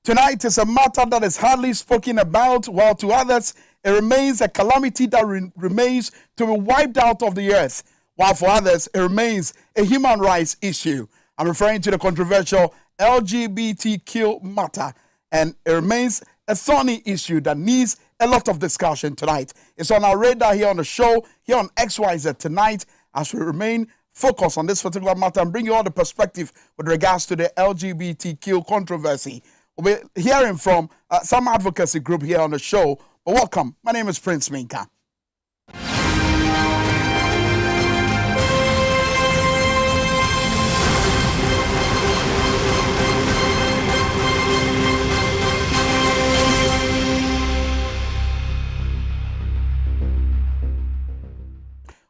Tonight is a matter that is hardly spoken about, while to others it remains a calamity that remains to be wiped out of the earth, while for others it remains a human rights issue. I'm referring to the controversial LGBTQ matter, and it remains a thorny issue that needs a lot of discussion tonight. It's on our radar here on the show, here on XYZ tonight, as we remain focused on this particular matter and bring you all the perspective with regards to the LGBTQ controversy. We'll be hearing from some advocacy group here on the show. But welcome. My name is Prince Minka.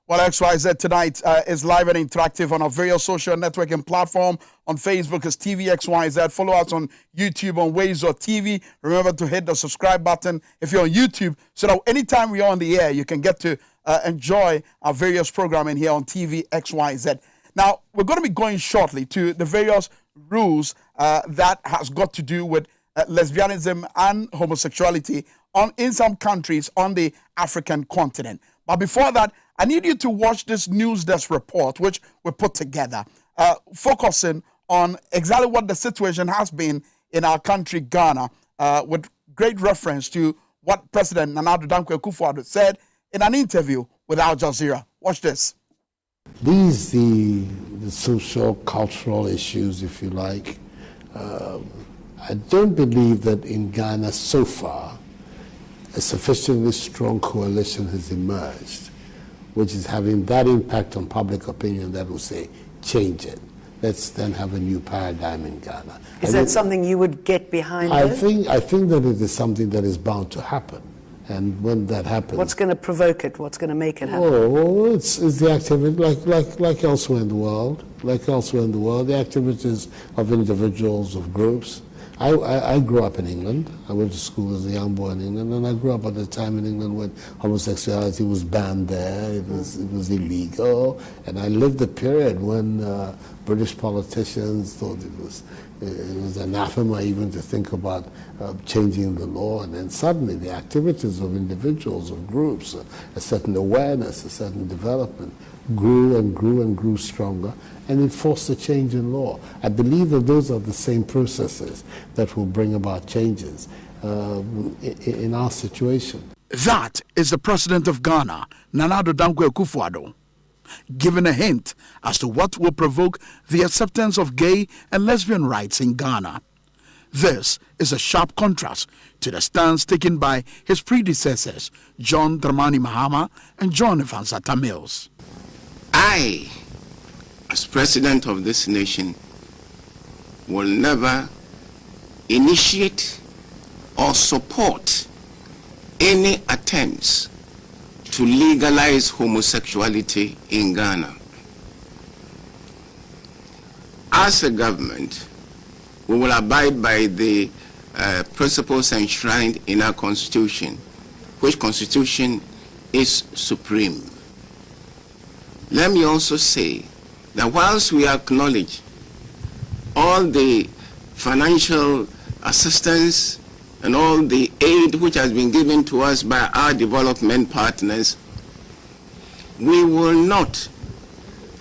Well, XYZ tonight is live and interactive on our various social networking platform. On Facebook is TVXYZ. Follow us on YouTube on Waze or TV. Remember to hit the subscribe button if you're on YouTube, so that anytime we are on the air, you can get to enjoy our various programming here on TVXYZ. Now, we're going to be going shortly to the various rules that has got to do with lesbianism and homosexuality in some countries on the African continent. But before that, I need you to watch this news desk report, which we put together, focusing on exactly what the situation has been in our country, Ghana, with great reference to what President Nana Addo Dankwa Akufo-Addo said in an interview with Al Jazeera. Watch this. These the social, cultural issues, if you like. I don't believe that in Ghana so far a sufficiently strong coalition has emerged, which is having that impact on public opinion that will say, change it. Let's then have a new paradigm in Ghana. Is that something you would get behind? I think that it is something that is bound to happen. And when that happens... What's going to provoke it? What's going to make it happen? Oh, well, it's the activity, like elsewhere in the world. Like elsewhere in the world, the activities of individuals, of groups. I grew up in England. I went to school as a young boy in England, and I grew up at a time in England when homosexuality was banned there. It was illegal, and I lived a period when British politicians thought it was anathema even to think about changing the law, and then suddenly the activities of individuals, of groups, a certain awareness, a certain development grew and grew and grew stronger, and it forced a change in law. I believe that those are the same processes that will bring about changes in our situation. That is the president of Ghana, Nana Addo Dankwa Akufo-Addo, giving a hint as to what will provoke the acceptance of gay and lesbian rights in Ghana. This is a sharp contrast to the stance taken by his predecessors, John Dramani Mahama and John Evansata Mills. I, as president of this nation, will never initiate or support any attempts to legalize homosexuality in Ghana. As a government, we will abide by the principles enshrined in our constitution, which constitution is supreme. Let me also say that whilst we acknowledge all the financial assistance and all the aid which has been given to us by our development partners, we will not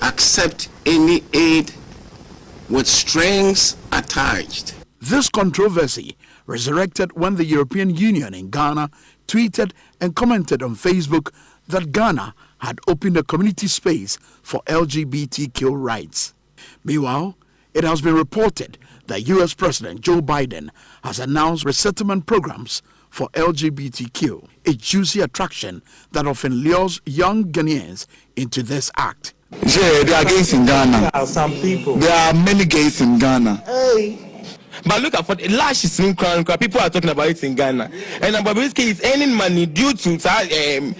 accept any aid with strings attached. This controversy resurrected when the European Union in Ghana tweeted and commented on Facebook that Ghana had opened a community space for LGBTQ rights. Meanwhile, it has been reported that U.S. President Joe Biden has announced resettlement programs for LGBTQ, a juicy attraction that often lures young Ghanaians into this act. Yeah, there are gays in Ghana. There are some people. There are many gays in Ghana. Hey. But look at what Lash is in crown. People are talking about it in Ghana, and Bobrisky is earning money due to screams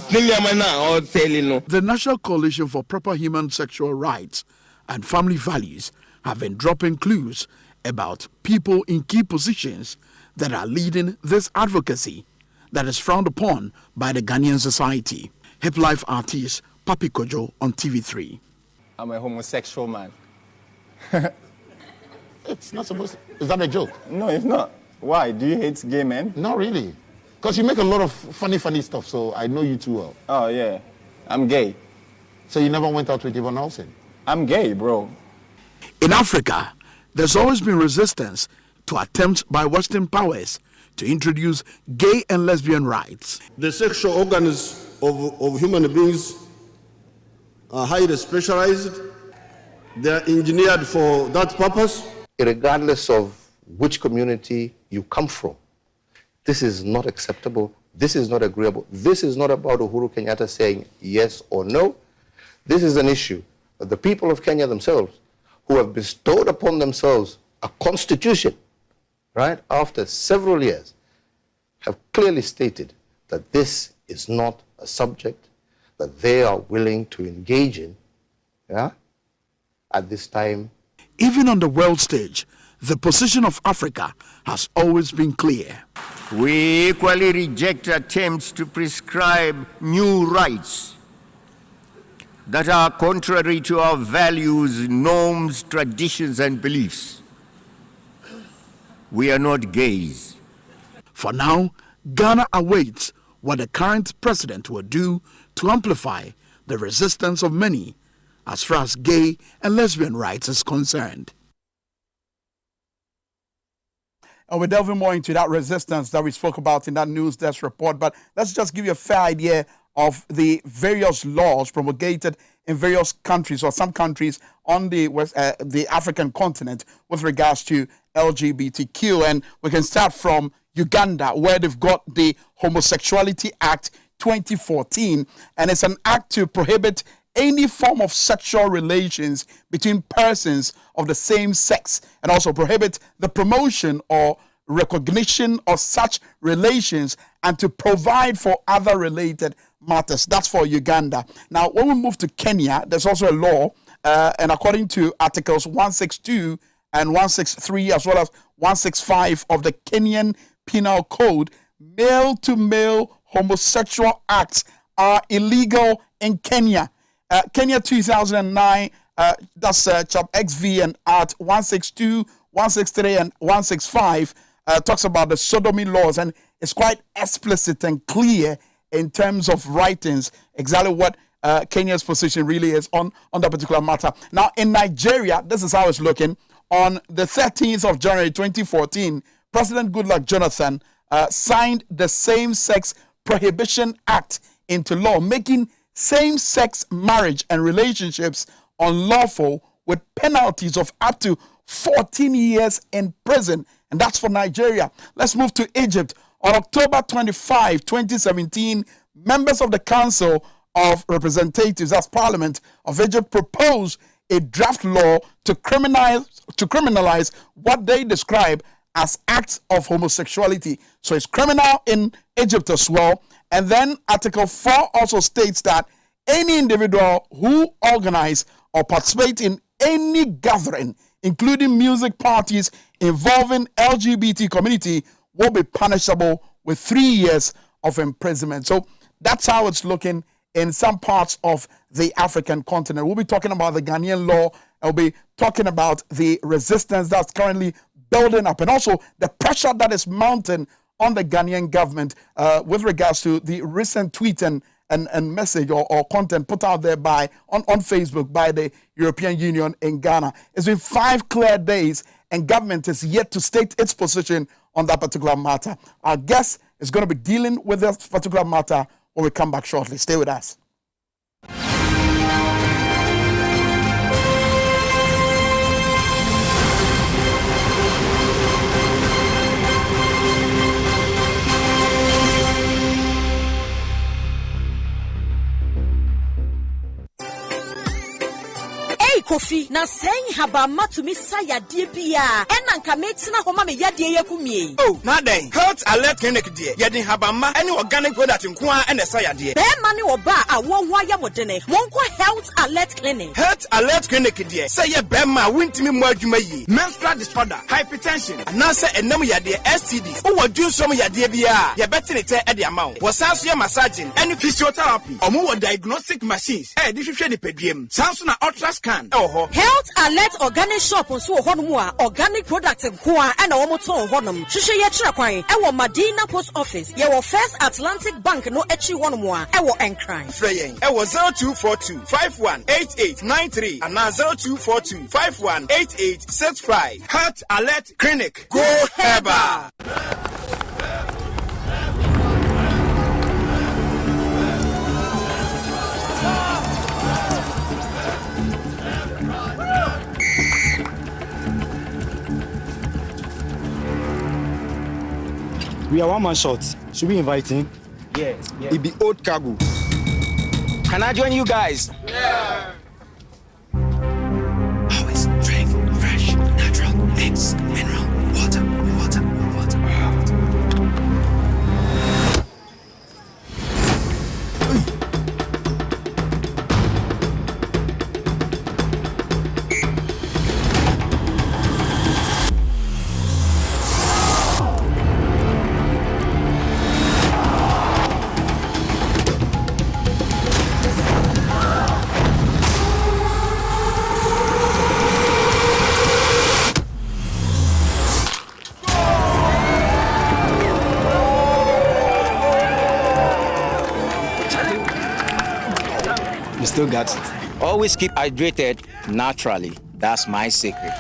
or selling. The National Coalition for Proper Human Sexual Rights and Family Values have been dropping clues about people in key positions that are leading this advocacy that is frowned upon by the Ghanaian society. Hip life artist Papi Kojo on TV3. I'm a homosexual man. It's not supposed to. Is that a joke? No, it's not. Why? Do you hate gay men? Not really. Because you make a lot of funny stuff, so I know you too well. Oh, yeah. I'm gay. So you never went out with Yvonne Olsen? I'm gay, bro. In Africa, there's always been resistance to attempts by Western powers to introduce gay and lesbian rights. The sexual organs of human beings are highly specialized. They are engineered for that purpose. Regardless of which community you come from, this is not acceptable. This is not agreeable. This is not about Uhuru Kenyatta saying yes or no. This is an issue that the people of Kenya themselves, who have bestowed upon themselves a constitution, right, after several years, have clearly stated that this is not a subject that they are willing to engage in, yeah, at this time. Even on the world stage, the position of Africa has always been clear. We equally reject attempts to prescribe new rights that are contrary to our values, norms, traditions, and beliefs. We are not gays. For now, Ghana awaits what the current president will do to amplify the resistance of many as far as gay and lesbian rights is concerned. And we're delving more into that resistance that we spoke about in that news desk report, but let's just give you a fair idea of the various laws promulgated in various countries or some countries on the African continent with regards to LGBTQ. And we can start from Uganda, where they've got the Homosexuality Act 2014, and it's an act to prohibit any form of sexual relations between persons of the same sex, and also prohibit the promotion or recognition of such relations, and to provide for other related matters. That's for Uganda. Now, when we move to Kenya, there's also a law, and according to Articles 162 and 163, as well as 165 of the Kenyan Penal Code, male-to-male homosexual acts are illegal in Kenya. Kenya 2009, that's Chap XV and Art 162, 163, and 165 talks about the sodomy laws, and it's quite explicit and clear in terms of writings exactly what Kenya's position really is on that particular matter. Now, in Nigeria, this is how it's looking. On the 13th of January 2014, President Goodluck Jonathan signed the Same-Sex Prohibition Act into law, making same-sex marriage and relationships unlawful with penalties of up to 14 years in prison. And that's for Nigeria. Let's move to Egypt. On October 25, 2017, members of the Council of Representatives, as Parliament of Egypt, proposed a draft law to criminalize what they describe as acts of homosexuality. So it's criminal in Egypt as well. And then Article 4 also states that any individual who organize or participate in any gathering, including music parties involving LGBT community, will be punishable with 3 years of imprisonment. So that's how it's looking in some parts of the African continent. We'll be talking about the Ghanaian law. We'll be talking about the resistance that's currently building up, and also the pressure that is mounting on the Ghanaian government with regards to the recent tweet and message or content put out there on Facebook by the European Union in Ghana. It's been 5 clear days, and government is yet to state its position on that particular matter. Our guest is going to be dealing with this particular matter when we come back shortly. Stay with us. Kofi na sɛn habama to me saya die bia ɛna nka metina homa me yade yakumie. Oh, na den Health Alert Clinic die yɛde habama ɛne organic product nko a ɛna saya die. Be mane oba a wo ho ayamodene monko Health Alert Clinic. Health Alert Clinic die sɛ yɛ be ma wintimi mu adwuma yi menstrual disorder, hypertension, anase enam yade STDs. O wadu som yade bia ye betene te ɛde ama wo. Wɔsan so yɛ massaging ɛne physiotherapy. Ɔmo wɔ diagnostic machines ɛde hwehwɛ nipadua mu. San so na ultrasound 1. Health Alert Organic Shop on so honumwa organic products and kwa and omoto honum. Shisha yetra kwai. Ewo Medina Post Office. Yewo First Atlantic Bank no echi honumwa. Ewo Enkran. Freying. Ewo 0242 518893 and now 0242 518865. Health Alert Clinic. Go Heba. We are one man short. Should we invite him? Yes. It be old cargo. Can I join you guys? Yeah. Always drink fresh, natural, mix, mineral, water. Still got it. Always keep hydrated naturally. That's my secret.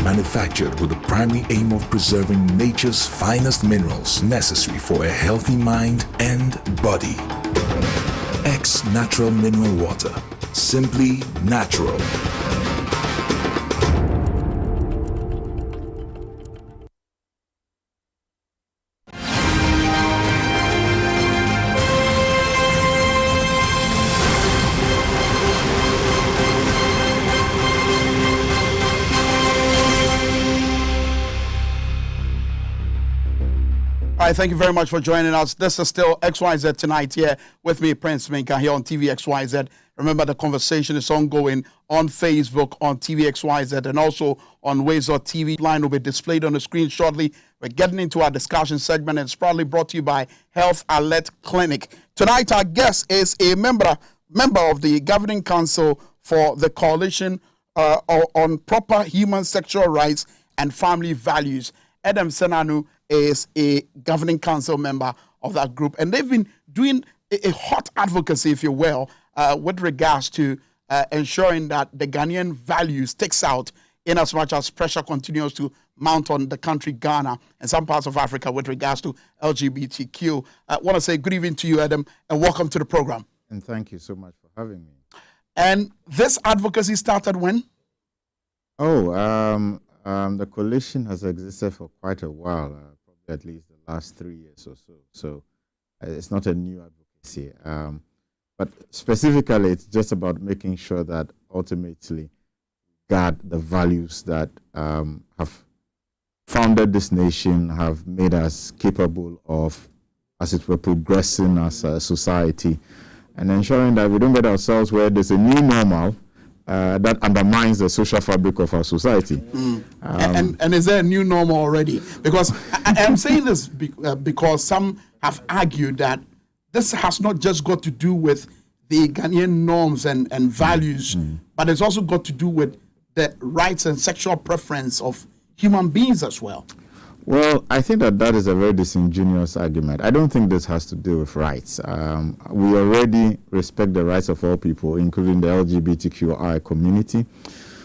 Manufactured with the primary aim of preserving nature's finest minerals necessary for a healthy mind and body. X Natural Mineral Water. Simply natural. All right, thank you very much for joining us. This is still XYZ Tonight here with me, Prince Minka, here on TV XYZ. Remember, the conversation is ongoing on Facebook, on TV XYZ, and also on Wazer TV. Line will be displayed on the screen shortly. We're getting into our discussion segment, and it's proudly brought to you by Health Alert Clinic. Tonight, our guest is a member of the Governing Council for the Coalition on Proper Human Sexual Rights and Family Values. Adam Senanu is a Governing Council member of that group, and they've been doing a hot advocacy, if you will, with regards to ensuring that the Ghanaian values takes out in as much as pressure continues to mount on the country Ghana and some parts of Africa with regards to LGBTQ. I want to say good evening to you, Adam, and welcome to the program. And thank you so much for having me. And this advocacy started when? The coalition has existed for quite a while, probably at least the last 3 years or so. So it's not a new advocacy. But specifically, it's just about making sure that ultimately guard the values that have founded this nation, have made us capable of, as it were, progressing as a society, and ensuring that we don't get ourselves where there's a new normal that undermines the social fabric of our society. And is there a new normal already? Because I'm saying this because some have argued that this has not just got to do with the Ghanaian norms and values, but it's also got to do with the rights and sexual preference of human beings as well. Well, I think that is a very disingenuous argument. I don't think this has to do with rights. We already respect the rights of all people, including the LGBTQI community.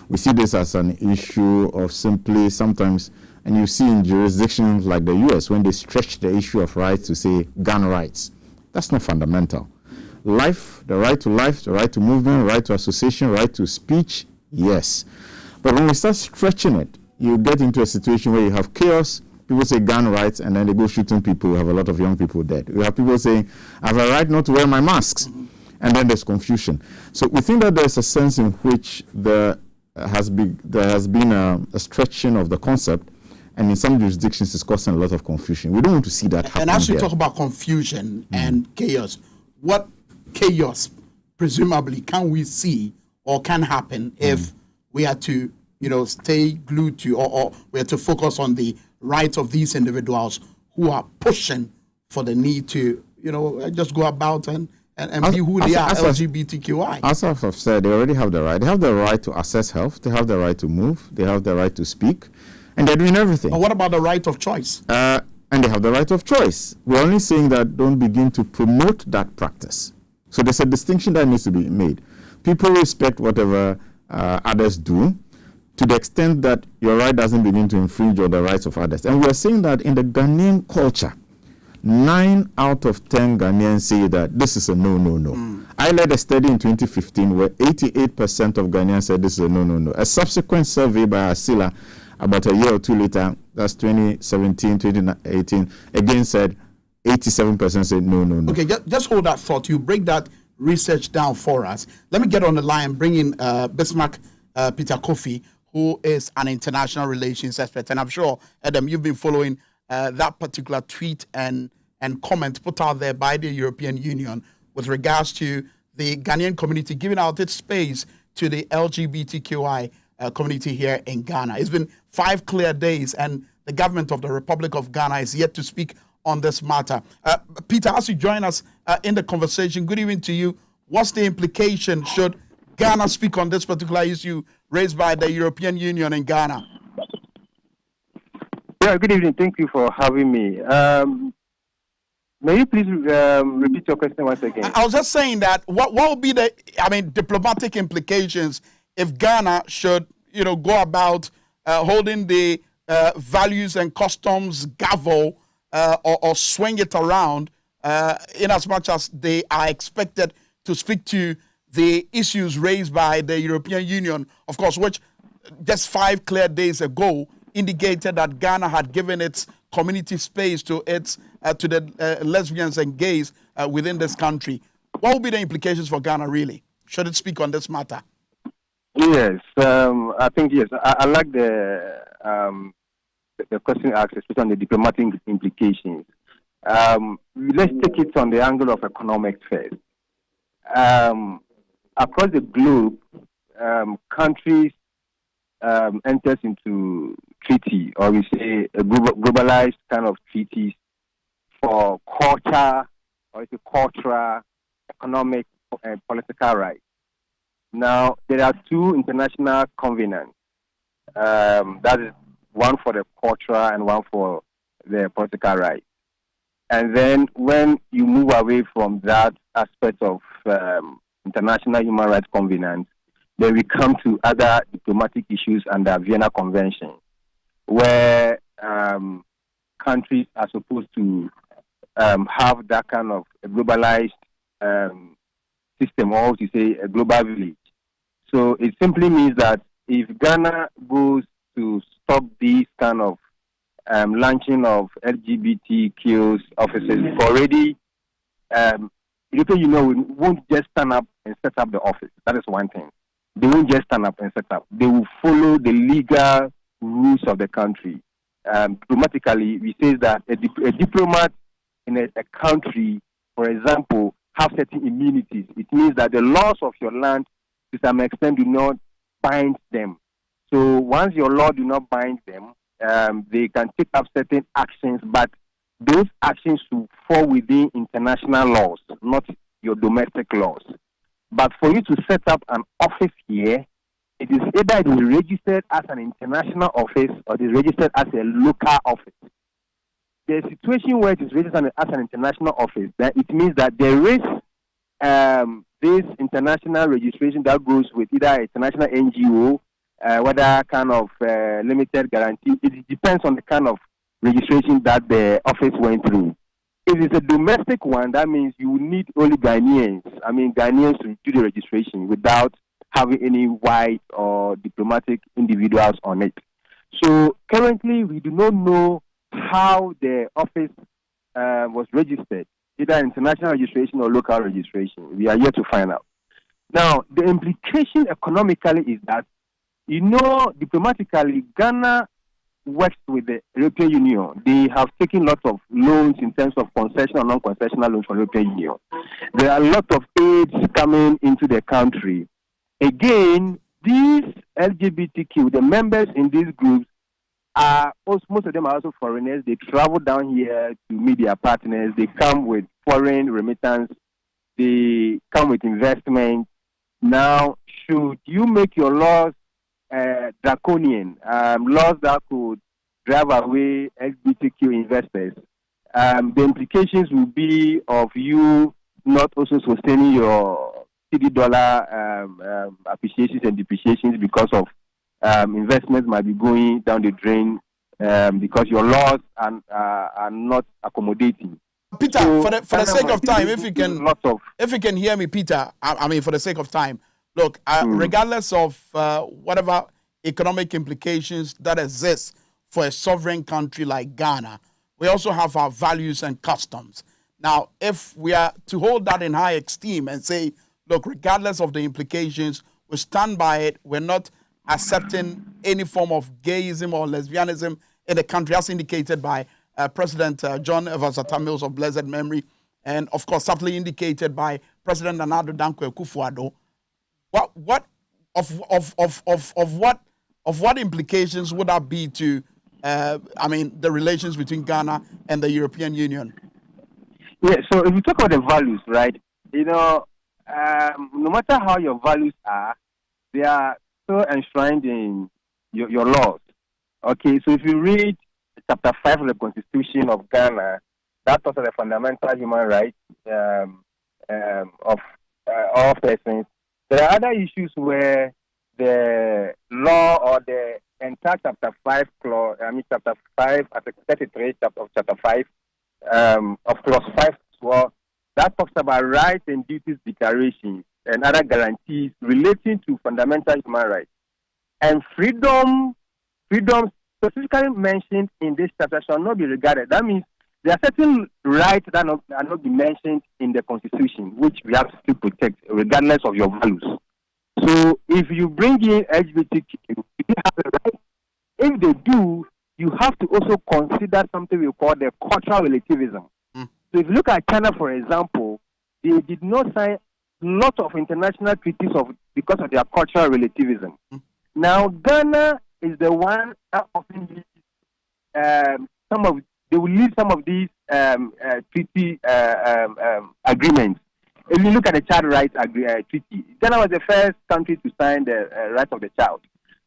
We see this as an issue of simply sometimes, and you see in jurisdictions like the US, when they stretch the issue of rights to say gun rights. That's not fundamental. Life, the right to life, the right to movement, right to association, right to speech, yes. But when we start stretching it, you get into a situation where you have chaos. People say gun rights, and then they go shooting people. We have a lot of young people dead. We have people saying, I have a right not to wear my masks. And then there's confusion. So we think that there's a sense in which there has been a stretching of the concept, and in some jurisdictions it's causing a lot of confusion. We don't want to see that happen. And as we talk about confusion and chaos, what chaos presumably can we see or can happen if we are to stay glued to or we have to focus on the rights of these individuals who are pushing for the need to, just go about and and be who they are, LGBTQI. As I've said, they already have the right. They have the right to access health. They have the right to move. They have the right to speak. And they're doing everything. But what about the right of choice? And they have the right of choice. We're only saying that don't begin to promote that practice. So there's a distinction that needs to be made. People respect whatever others do to the extent that your right doesn't begin to infringe on the rights of others. And we're saying that in the Ghanaian culture, 9 out of 10 Ghanaians say that this is a no. I led a study in 2015 where 88% of Ghanaians said this is a no. A subsequent survey by Asila about a year or two later, that's 2017, 2018, again said 87% said no. Okay, just hold that thought. You break that research down for us. Let me get on the line, bring in Bismarck Peter Kofi, who is an international relations expert. And I'm sure, Adam, you've been following that particular tweet and comment put out there by the European Union with regards to the Ghanaian community giving out its space to the LGBTQI community here in Ghana. It's been 5 clear days, and the government of the Republic of Ghana is yet to speak on this matter. Peter, as you join us in the conversation, good evening to you. What's the implication should Ghana speak on this particular issue raised by the European Union in Ghana? Yeah, good evening. Thank you for having me. May you please repeat your question once again? I was just saying that what would be the, diplomatic implications if Ghana should, go about holding the values and customs gavel or swing it around in as much as they are expected to speak to the issues raised by the European Union, of course, which just 5 clear days ago indicated that Ghana had given its community space to its to the lesbians and gays within this country. What will be the implications for Ghana, really? Should it speak on this matter? Yes, I think yes. I like the question asked, especially on the diplomatic implications. Let's take it on the angle of economics first. Across the globe, countries enters into treaty, or we say a globalized kind of treaties for culture, or it's a cultural, economic, and political rights. Now, there are 2 international covenants. That is one for the cultural and one for the political rights. And then when you move away from that aspect of international human rights covenants, then we come to other diplomatic issues under Vienna Convention, where countries are supposed to have that kind of a globalized system, or to say a global village. So it simply means that if Ghana goes to stop these kind of launching of LGBTQ offices, already European Union won't just stand up and set up the office. That is one thing. They won't just stand up and set up. They will follow the legal rules of the country. Diplomatically, we say that a diplomat in a country, for example, have certain immunities. It means that the laws of your land, to some extent, do not bind them. So once your law do not bind them, they can take up certain actions, but those actions should fall within international laws, not your domestic laws. But for you to set up an office here, it is either it is registered as an international office or it is registered as a local office. The situation where it is registered as an international office, that it means that there is this international registration that goes with either an international NGO, whether kind of limited guarantee. It depends on the kind of registration that the office went through. If it's a domestic one, that means you need only Ghanaians. Ghanaians to do the registration without having any white or diplomatic individuals on it. So currently, we do not know how the office was registered, either international registration or local registration. We are yet to find out. Now, the implication economically is that, diplomatically, Ghana works with the European Union. They have taken lots of loans in terms of concessional and non-concessional loans from the European Union. There are a lot of aids coming into the country. Again, these LGBTQ, the members in these groups, most of them are also foreigners. They travel down here to meet their partners. They come with foreign remittance they come with investment. Now, should you make your laws draconian, laws that could drive away LGBTQ investors, the implications will be of you not also sustaining your city dollar appreciations and depreciations because of investments might be going down the drain because your laws are not accommodating. Peter, So, for the sake of time, if you can hear me, Peter, I mean, for the sake of time, look, regardless of whatever economic implications that exist for a sovereign country like Ghana, we also have our values and customs. Now, if we are to hold that in high esteem and say, look, regardless of the implications, we stand by it, we're not accepting any form of gayism or lesbianism in the country, as indicated by President John Evans Atta Mills of blessed memory, and of course, subtly indicated by President Nana Addo Dankwa Akufo-Addo. What implications would that be to, the relations between Ghana and the European Union? Yeah, so if you talk about the values, right, no matter how your values are, they are so enshrined in your laws. Okay, so if you read Chapter 5 of the Constitution of Ghana, that talks about the fundamental human rights of all persons. There are other issues where the law or the entire Chapter 5 clause, Chapter 5, Article 33 of Chapter 5 of Clause 5 as well, that talks about rights and duties declarations and other guarantees relating to fundamental human rights. And freedom specifically mentioned in this chapter shall not be regarded. That means there are certain rights that are not be mentioned in the Constitution, which we have to protect regardless of your values. So if you bring in LGBTQ, you have a right. If they do, you have to also consider something we call the cultural relativism. So if you look at China, for example, they did not sign lots of international treaties because of their cultural relativism. Now, Ghana is the one that often leads they will lead some of these treaty agreements. If you look at the Child Rights Treaty, Ghana was the first country to sign the rights of the child.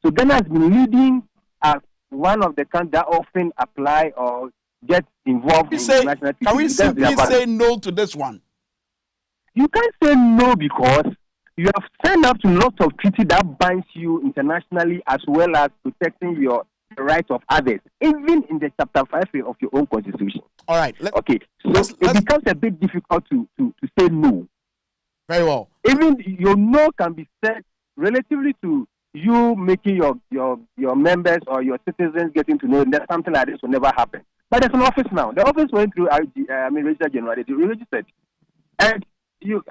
So Ghana has been leading as one of the countries that often apply or get involved in international treaties. Can we simply say no to this one? You can't say no because you have signed up to lots of treaties that binds you internationally as well as protecting your rights of others, even in the Chapter 5 of your own constitution. All right. Okay. So it becomes a bit difficult to say no. Very well. Even your no can be said relatively to you making your members or your citizens getting to know that something like this will never happen. But there's an office now. The office went through Registrar General. They registered. And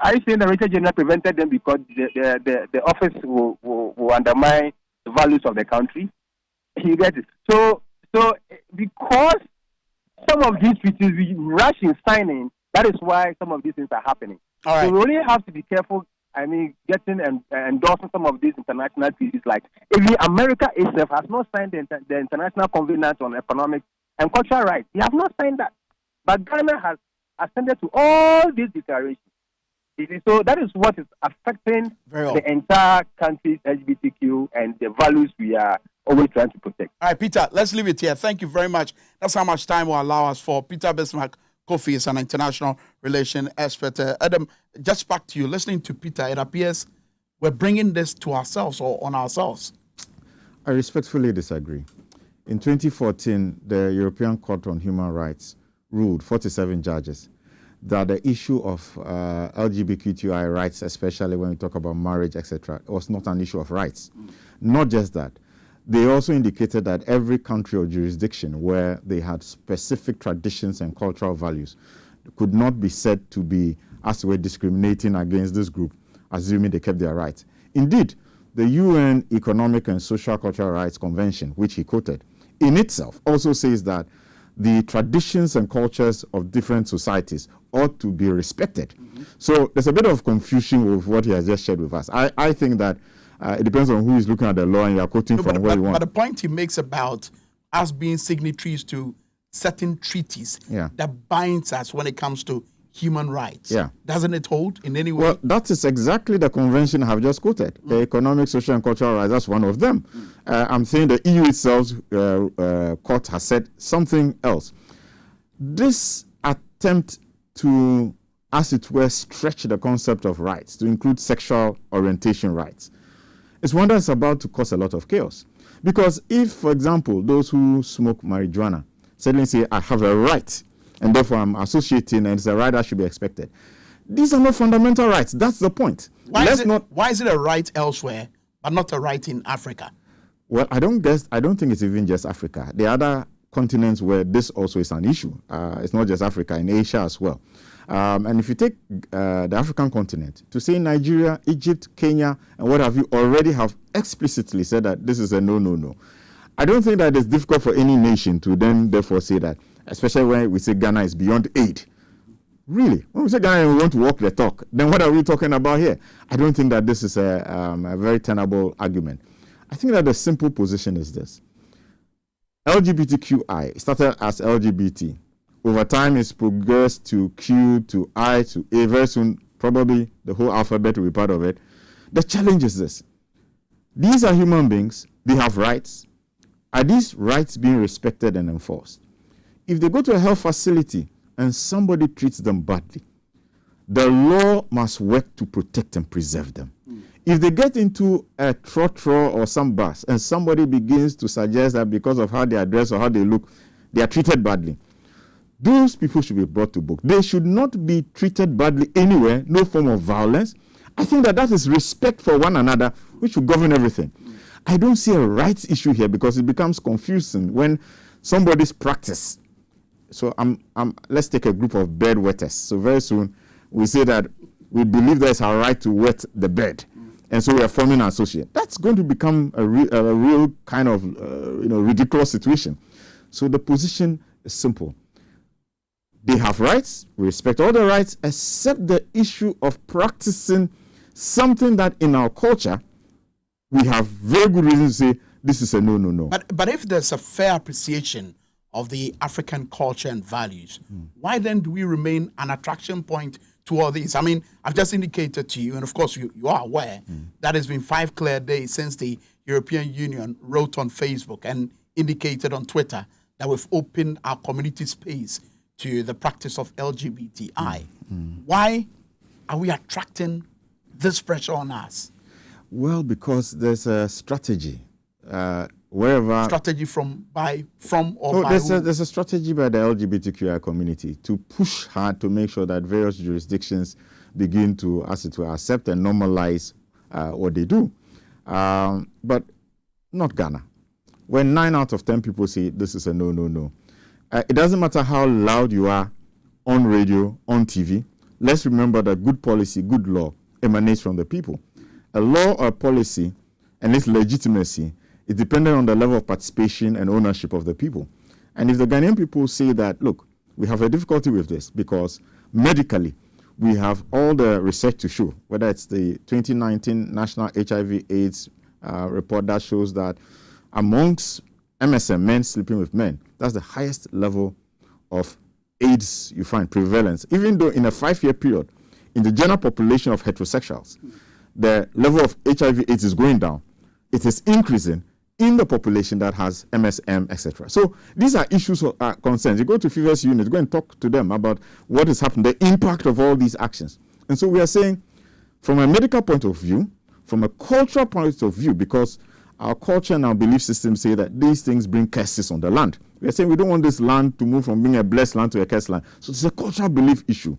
are you saying the Registrar General prevented them because the office will undermine the values of the country? You get it? So because some of these treaties we rush in signing, that is why some of these things are happening. All right. So we really have to be careful. Getting and endorsing some of these international treaties, like even America itself has not signed the International Covenant on Economic and Cultural Rights. They have not signed that. But Ghana has ascended to all these declarations. So that is what is affecting the entire country's LGBTQ and the values we are always trying to protect. All right, Peter, let's leave it here. Thank you very much. That's how much time will allow us for. Peter Bismarck Kofi is an international relation expert. Adam, just back to you. Listening to Peter, it appears we're bringing this to ourselves or on ourselves. I respectfully disagree. In 2014, the European Court on Human Rights ruled, 47 judges, that the issue of LGBTQI rights, especially when we talk about marriage, etc., was not an issue of rights. Not just that. They also indicated that every country or jurisdiction where they had specific traditions and cultural values could not be said to be, as we're discriminating against this group, assuming they kept their rights. Indeed, the UN Economic and Social Cultural Rights Convention, which he quoted, in itself also says that the traditions and cultures of different societies ought to be respected. So there's a bit of confusion with what he has just shared with us. I think that it depends on who is looking at the law and you are quoting from where you want. But the point he makes about us being signatories to certain treaties that binds us when it comes to human rights. Yeah. Doesn't it hold in any way? Well, that is exactly the convention I have just quoted. The economic, social, and cultural rights, that's one of them. I'm saying the EU itself, court has said something else. This attempt to, as it were, stretch the concept of rights to include sexual orientation rights is one that's about to cause a lot of chaos. Because if, for example, those who smoke marijuana suddenly say, I have a right, and therefore I'm associating, and it's a right that should be expected. These are not fundamental rights. That's the point. Why is it a right elsewhere, but not a right in Africa? Well, I don't think it's even just Africa. The other continents where this also is an issue. It's not just Africa, in Asia as well. And if you take the African continent, to say Nigeria, Egypt, Kenya, and what have you already have explicitly said that this is a no. I don't think that it's difficult for any nation to then therefore say that, especially when we say Ghana is beyond aid. Really, when we say Ghana and we want to walk the talk, then what are we talking about here? I don't think that this is a very tenable argument. I think that the simple position is this. LGBTQI started as LGBT. Over time, it's progressed to Q, to I, to A. Very soon, probably the whole alphabet will be part of it. The challenge is this. These are human beings. They have rights. Are these rights being respected and enforced? If they go to a health facility and somebody treats them badly, the law must work to protect and preserve them. If they get into a trotro or some bus and somebody begins to suggest that because of how they are dressed or how they look, they are treated badly, those people should be brought to book. They should not be treated badly anywhere, no form of violence. I think that is respect for one another, which should govern everything. I don't see a rights issue here because it becomes confusing when somebody's practice. So let's take a group of bed wetters. So very soon we say that we believe there's a right to wet the bed. And so we are forming an association. That's going to become a real kind of ridiculous situation. So the position is simple. They have rights. We respect all the rights except the issue of practicing something that in our culture we have very good reason to say this is a no. But if there's a fair appreciation of the African culture and values, why then do we remain an attraction point to all these? I mean, I've just indicated to you, and of course you are aware, that it's been 5 clear days since the European Union wrote on Facebook and indicated on Twitter that we've opened our community space to the practice of LGBTI. Why are we attracting this pressure on us? Well, because there's a strategy. Wherever strategy there's a strategy by the LGBTQI community to push hard to make sure that various jurisdictions begin to, as it were, accept and normalize what they do. But not Ghana. When 9 out of 10 people say this is a no. It doesn't matter how loud you are on radio, on TV. Let's remember that good policy, good law emanates from the people. A law or a policy and its legitimacy is dependent on the level of participation and ownership of the people. And if the Ghanaian people say that, look, we have a difficulty with this because medically we have all the research to show, whether it's the 2019 National HIV/AIDS report that shows that amongst MSM, men sleeping with men, that's the highest level of AIDS you find, prevalence. Even though in a 5-year period, in the general population of heterosexuals, the level of HIV/AIDS is going down. It is increasing in the population that has MSM, etc. So these are issues of concerns. You go to FIVES units, go and talk to them about what is happening, the impact of all these actions. And so we are saying, from a medical point of view, from a cultural point of view, because our culture and our belief system say that these things bring curses on the land. We are saying we don't want this land to move from being a blessed land to a cursed land. So it's a cultural belief issue.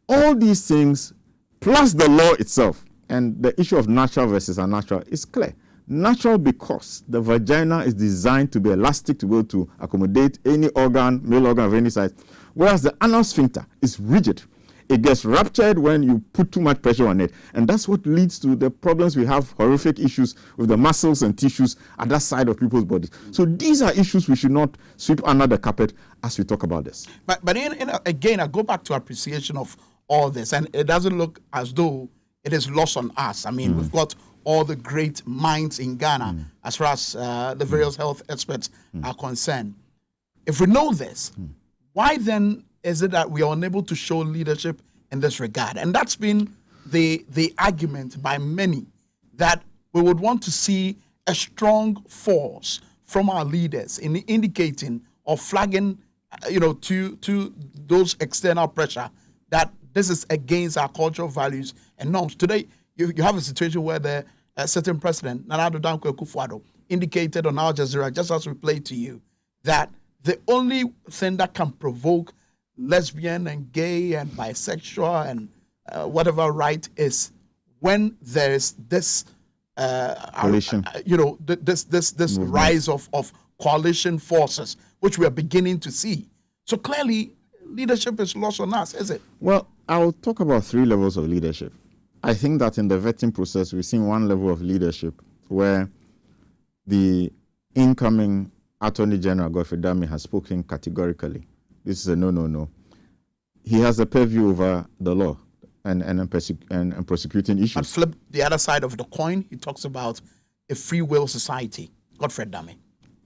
All these things, plus the law itself, and the issue of natural versus unnatural is clear. Natural because the vagina is designed to be elastic to be able to accommodate any organ, male organ of any size, whereas the anal sphincter is rigid. It gets ruptured when you put too much pressure on it. And that's what leads to the problems we have, horrific issues with the muscles and tissues at that side of people's bodies. So these are issues we should not sweep under the carpet as we talk about this. But again, I go back to appreciation of all this, and it doesn't look as though it is lost on us. I mean, we've got all the great minds in Ghana as far as the various health experts are concerned. If we know this, why then is it that we are unable to show leadership in this regard? And that's been the argument by many, that we would want to see a strong force from our leaders in indicating or flagging, to those external pressure that this is against our cultural values and norms. Today, you have a situation where the certain president, Nana Addo Dankwa Akufo-Addo, indicated on Al Jazeera, just as we played to you, that the only thing that can provoke lesbian and gay and bisexual and whatever right is when there is this coalition, this rise of coalition forces, which we are beginning to see. So clearly, leadership is lost on us, is it? Well, I'll talk about 3 levels of leadership. I think that in the vetting process, we've seen one level of leadership where the incoming Attorney General, Godfrey Dame, has spoken categorically. This is a no. He has a purview over the law and prosecuting issues. But flip the other side of the coin, he talks about a free will society. Godfrey Dame.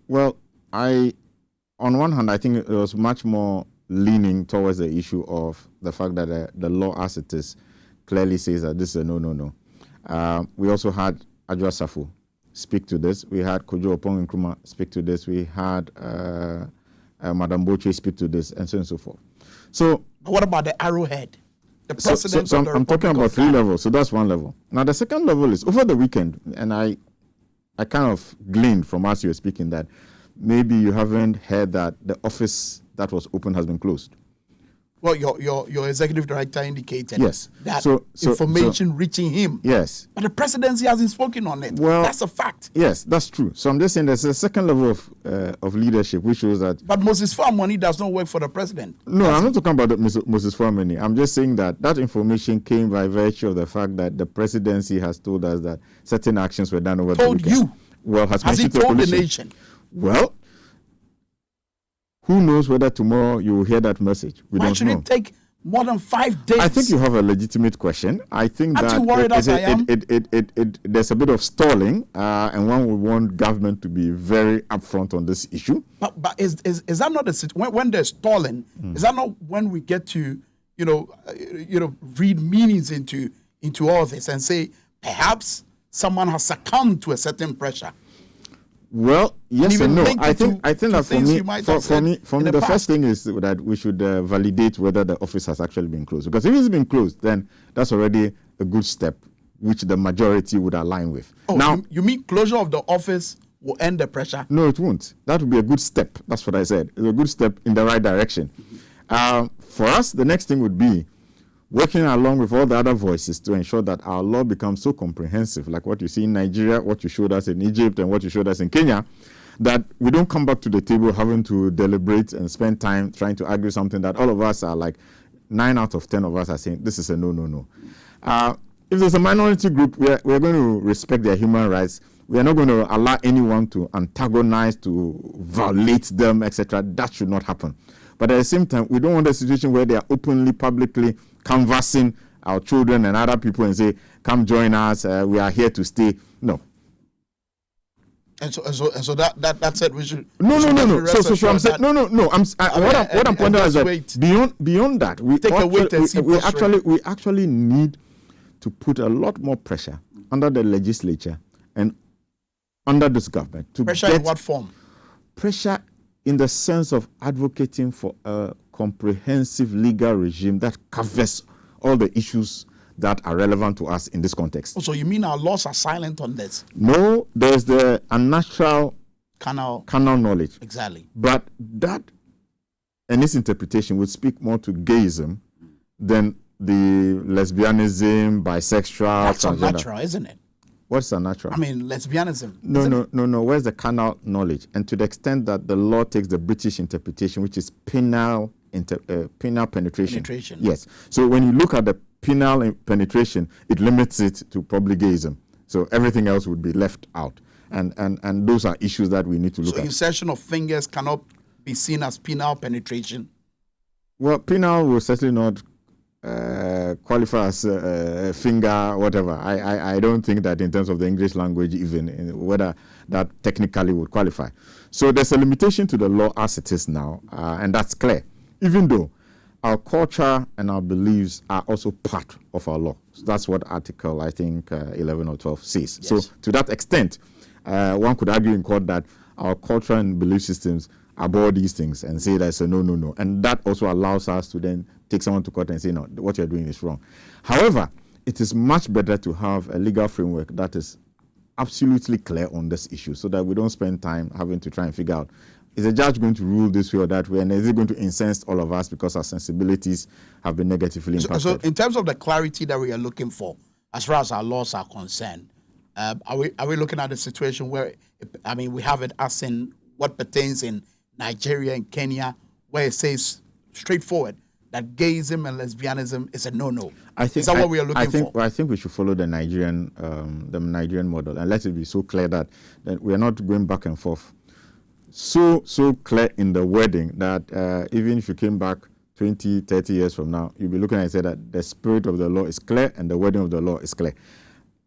Well, on one hand, I think it was much more leaning towards the issue of the fact that the law as it is clearly says that this is a no. We also had Adwoa Safo speak to this. We had Kojo Opong Nkrumah speak to this. We had Madam Boche speak to this, and so on and so forth. So, but what about the arrowhead? The president of the I'm talking about 3 levels. So that's one level. Now the second level is over the weekend, and I kind of gleaned from as you were speaking that maybe you haven't heard that the office that was open has been closed. Well, your executive director indicated that information reaching him. Yes. But the presidency hasn't spoken on it. Well, that's a fact. Yes, that's true. So I'm just saying there's a second level of leadership which shows that. But Moses Famoni does not work for the president. No, I'm not talking about Moses Famoni. I'm just saying that information came by virtue of the fact that the presidency has told us that certain actions were done over the weekend. Told you. Well, has he told the nation? Well, who knows whether tomorrow you will hear that message? Why should it take more than 5 days? I think you have a legitimate question. I think Aren't you worried as I am? There's a bit of stalling, and one would want government to be very upfront on this issue. But is that not the situation? When there's stalling, is that not when we get to read meanings into all this and say perhaps someone has succumbed to a certain pressure? Well, yes and no. I think that for me, the first thing is that we should validate whether the office has actually been closed. Because if it's been closed, then that's already a good step, which the majority would align with. Oh, now, you mean closure of the office will end the pressure? No, it won't. That would be a good step. That's what I said. It's a good step in the right direction. For us, the next thing would be working along with all the other voices to ensure that our law becomes so comprehensive, like what you see in Nigeria, what you showed us in Egypt, and what you showed us in Kenya, that we don't come back to the table having to deliberate and spend time trying to argue something that all of us are like 9 out of 10 of us are saying this is a no. If there's a minority group, we're going to respect their human rights. We are not going to allow anyone to antagonize, to violate them, etc. That should not happen. But at the same time, we don't want a situation where they are openly, publicly canvassing our children and other people and say, come join us, we are here to stay. No. And so that said, we should. No. So I'm saying, no. What I'm pointing out is that beyond that, we actually need to put a lot more pressure under the legislature and under this government. Pressure in what form? Pressure in the sense of advocating for a comprehensive legal regime that covers all the issues that are relevant to us in this context. So you mean our laws are silent on this? No, there's the unnatural carnal knowledge. Exactly. But that and its interpretation would speak more to gayism than the lesbianism, bisexual, that's unnatural, isn't it? What's unnatural? I mean, lesbianism. No. Where's the carnal knowledge? And to the extent that the law takes the British interpretation, which is penal penetration. Yes. So when you look at the penal penetration, it limits it to probably gayism. So everything else would be left out. And those are issues that we need to look at. So insertion of fingers cannot be seen as penal penetration? Well, penal will certainly not qualify as finger, whatever. I don't think that in terms of the English language, even whether that technically would qualify. So there's a limitation to the law as it is now, and that's clear. Even though our culture and our beliefs are also part of our law. So that's what Article, I think, 11 or 12 says. Yes. So to that extent, one could argue in court that our culture and belief systems abhor these things and say that's a no. And that also allows us to then take someone to court and say, no, what you're doing is wrong. However, it is much better to have a legal framework that is absolutely clear on this issue so that we don't spend time having to try and figure out, is the judge going to rule this way or that way, and is it going to incense all of us because our sensibilities have been negatively impacted? So in terms of the clarity that we are looking for, as far as our laws are concerned, are we looking at a situation where, we have it as in what pertains in Nigeria and Kenya, where it says straightforward that gayism and lesbianism is a no-no? Is that what we are looking for? I think we should follow the Nigerian model, and let it be so clear that we are not going back and forth. So clear in the wording that even if you came back 20, 30 years from now, you'll be looking and say that the spirit of the law is clear and the wording of the law is clear.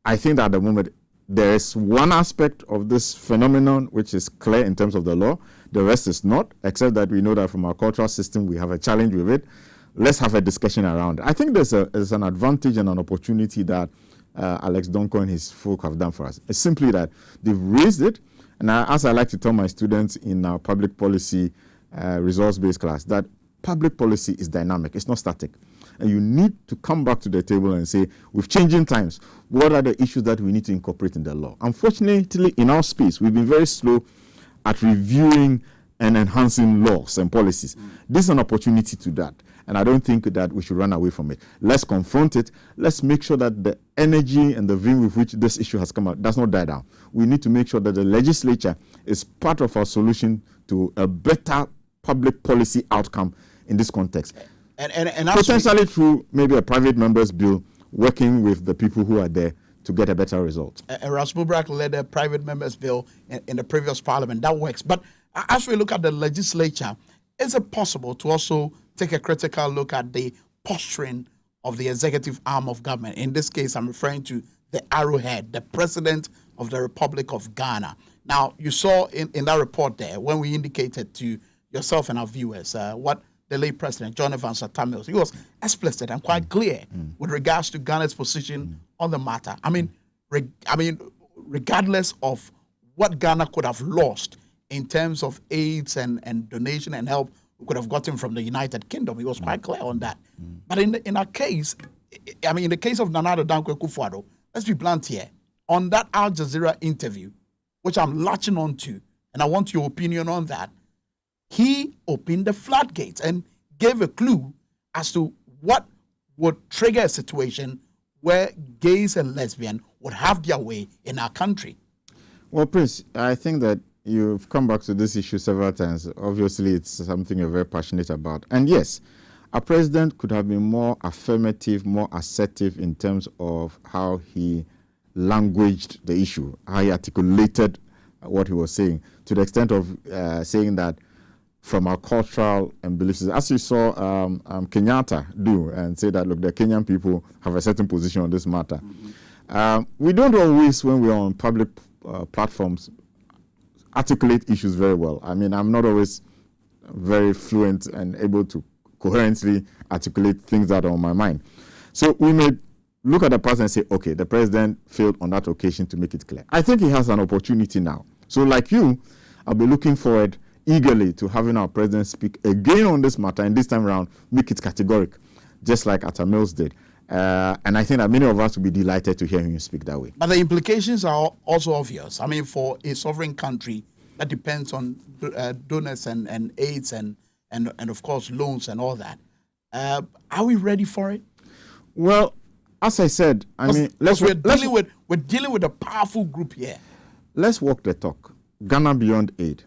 I think that at the moment, there is one aspect of this phenomenon which is clear in terms of the law. The rest is not, except that we know that from our cultural system, we have a challenge with it. Let's have a discussion around it. I think there's an advantage and an opportunity that Alex Donko and his folk have done for us. It's simply that they've raised it. And as I like to tell my students in our public policy results-based class, that public policy is dynamic, it's not static. And you need to come back to the table and say, with changing times, what are the issues that we need to incorporate in the law? Unfortunately, in our space, we've been very slow at reviewing and enhancing laws and policies. This is an opportunity to that. And I don't think that we should run away from it. Let's confront it. Let's make sure that the energy and the vim with which this issue has come out does not die down. We need to make sure that the legislature is part of our solution to a better public policy outcome in this context. And potentially through maybe a private member's bill, working with the people who are there to get a better result. Ras Mubrak led a private member's bill in the previous parliament. That works. But as we look at the legislature, is it possible to also take a critical look at the posturing of the executive arm of government? In this case, I'm referring to the arrowhead, the president of the Republic of Ghana. Now, you saw in that report there, when we indicated to yourself and our viewers what the late president, John Evans Atta-Mills, he was explicit and quite clear with regards to Ghana's position on the matter. Regardless of what Ghana could have lost in terms of aids and donation and help we could have gotten from the United Kingdom, he was quite clear on that. But in our case, in the case of Nana Addo Dankwa Akufo-Addo, let's be blunt here. On that Al Jazeera interview, which I'm latching on to, and I want your opinion on that, he opened the floodgates and gave a clue as to what would trigger a situation where gays and lesbians would have their way in our country. Well, Prince, I think that you've come back to this issue several times. Obviously, it's something you're very passionate about. And yes, our president could have been more affirmative, more assertive in terms of how he languaged the issue, how he articulated what he was saying, to the extent of saying that from our cultural and beliefs, as you saw Kenyatta do, and say that, look, the Kenyan people have a certain position on this matter. We don't always, when we're on public platforms, articulate issues very well. I'm not always very fluent and able to coherently articulate things that are on my mind. So we may look at the past and say, okay, the president failed on that occasion to make it clear. I think he has an opportunity now. So like you, I'll be looking forward eagerly to having our president speak again on this matter, and this time around make it categoric, just like Atta-Mills did. And I think that many of us will be delighted to hear him speak that way. But the implications are also obvious. For a sovereign country that depends on donors and aids and of course loans and all that, are we ready for it? Well, as I said, we're dealing with a powerful group here. Let's walk the talk. Ghana beyond aid.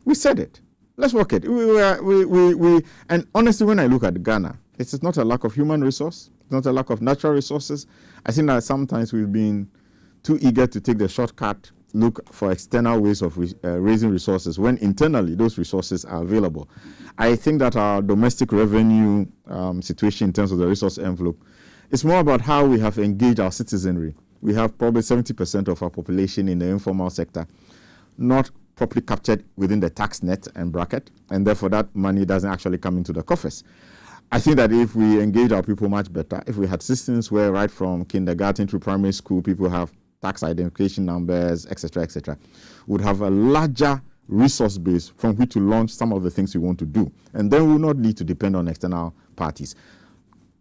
We said it. Let's work it. And honestly, when I look at Ghana, it's not a lack of human resource. It's not a lack of natural resources. I think that sometimes we've been too eager to take the shortcut, look for external ways of raising resources when internally those resources are available. I think that our domestic revenue situation in terms of the resource envelope is more about how we have engaged our citizenry. We have probably 70% of our population in the informal sector, not properly captured within the tax net and bracket, and therefore that money doesn't actually come into the coffers. I think that if we engage our people much better, if we had systems where right from kindergarten to primary school, people have tax identification numbers, etc., would have a larger resource base from which to launch some of the things we want to do. And then we will not need to depend on external parties.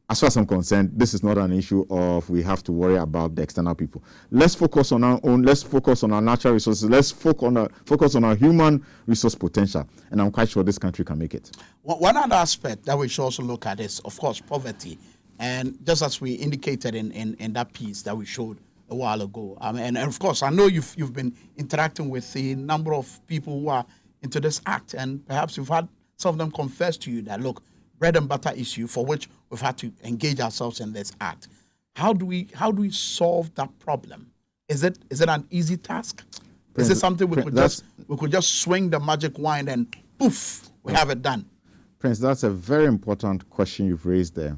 As far as I'm concerned, this is not an issue of we have to worry about the external people. Let's focus on our own, let's focus on our natural resources, let's focus on our human resource potential. And I'm quite sure this country can make it. One other aspect that we should also look at is, of course, poverty. And just as we indicated in that piece that we showed a while ago. And of course, I know you've been interacting with a number of people who are into this act, and perhaps you've had some of them confess to you that, look, bread and butter issue for which we've had to engage ourselves in this act. How do we solve that problem? Is it an easy task? Is it something we could just swing the magic wand and poof, we have it done? Prince, that's a very important question you've raised there.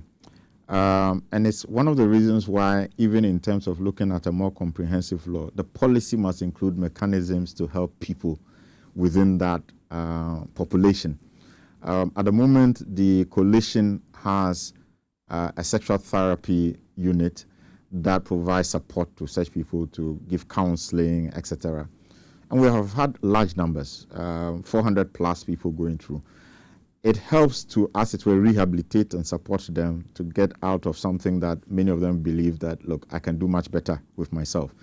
And it's one of the reasons why, even in terms of looking at a more comprehensive law, the policy must include mechanisms to help people within that population. At the moment, the coalition has a sexual therapy unit that provides support to such people to give counseling, etc. And we have had large numbers, 400 plus people going through. It helps to, as it were, rehabilitate and support them to get out of something that many of them believe that, look, I can do much better with myself.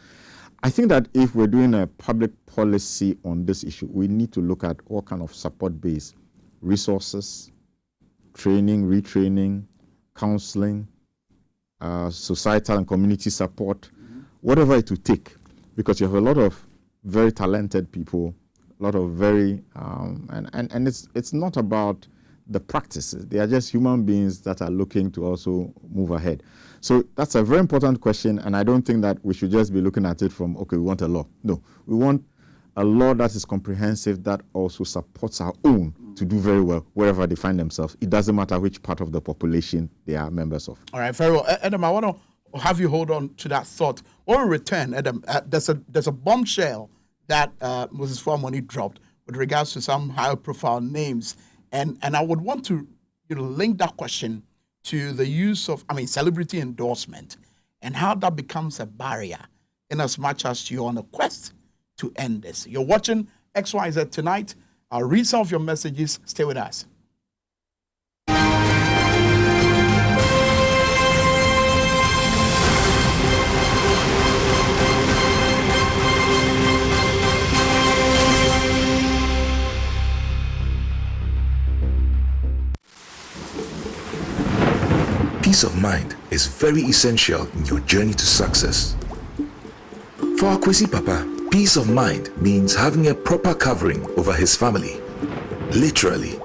I think that if we're doing a public policy on this issue, we need to look at all kind of support-based resources, training, retraining, counseling, societal and community support, whatever it would take, because you have a lot of very talented people, a lot of very, and it's not about the practices. They are just human beings that are looking to also move ahead. So that's a very important question, and I don't think that we should just be looking at it from, okay, we want a law. No, we want a law that is comprehensive, that also supports our own to do very well wherever they find themselves. It doesn't matter which part of the population they are members of. All right, very well. Adam, I want to have you hold on to that thought. When we return, Adam, there's a bombshell that Moses Formoni dropped with regards to some high-profile names. And I would want to link that question to the use of, celebrity endorsement and how that becomes a barrier in as much as you're on a quest to end this. You're watching XYZ Tonight. I'll read some of your messages. Stay with us. Peace of mind is very essential in your journey to success. For our Kwesi Papa, peace of mind means having a proper covering over his family. Literally.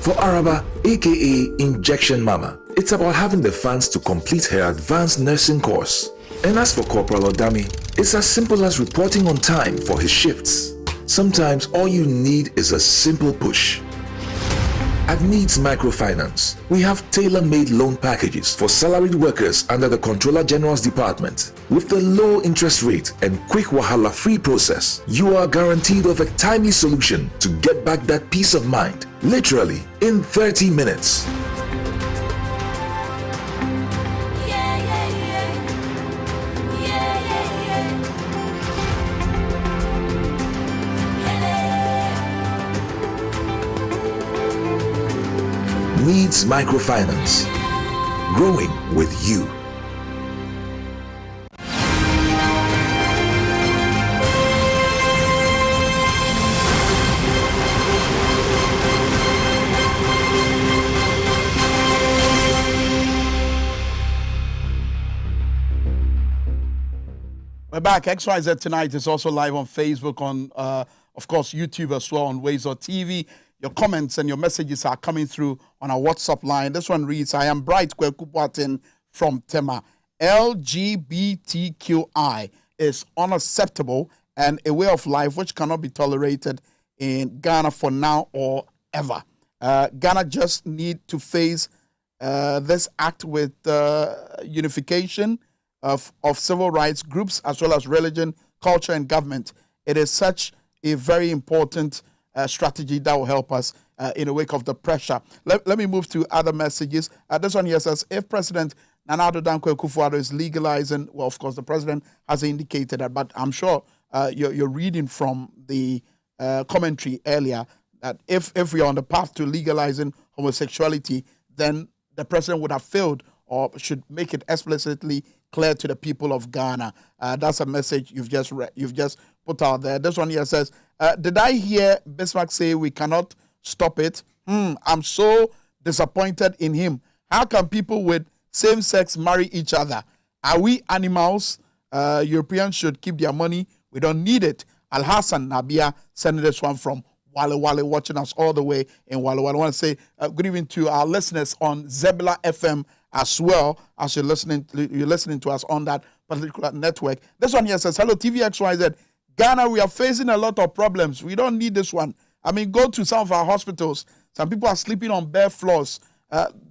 For Araba, aka Injection Mama, it's about having the funds to complete her advanced nursing course. And as for Corporal Odami, it's as simple as reporting on time for his shifts. Sometimes all you need is a simple push. At Needs Microfinance, we have tailor-made loan packages for salaried workers under the Controller General's Department. With the low interest rate and quick wahala-free process, you are guaranteed of a timely solution to get back that peace of mind, literally in 30 minutes. Needs Microfinance. Growing with you. We're back. XYZ Tonight is also live on Facebook, on, of course, YouTube as well, on Ways or TV. Your comments and your messages are coming through on our WhatsApp line. This one reads, I am Bright Kwekubuatin from Tema. LGBTQI is unacceptable and a way of life which cannot be tolerated in Ghana for now or ever. Ghana just need to face this act with unification of civil rights groups as well as religion, culture, and government. It is such a very important strategy that will help us in the wake of the pressure. Let me move to other messages. This one here says, if President Nana Addo Dankwa Akufo-Addo is legalizing, well, of course, the president has indicated that, but I'm sure you're reading from the commentary earlier that if we are on the path to legalizing homosexuality, then the president would have failed or should make it explicitly clear to the people of Ghana. That's a message you've just put out there. This one here says, did I hear Bismarck say we cannot stop it? I'm so disappointed in him. How can people with same sex marry each other? Are we animals? Europeans should keep their money. We don't need it. Al Hassan Nabia sending this one from Wale Wale, watching us all the way in Wale Wale. I want to say good evening to our listeners on Zebula FM as well, as you're listening to us on that particular network. This one here says, hello TVXYZ. Ghana, we are facing a lot of problems. We don't need this one. I mean, go to some of our hospitals. Some people are sleeping on bare floors.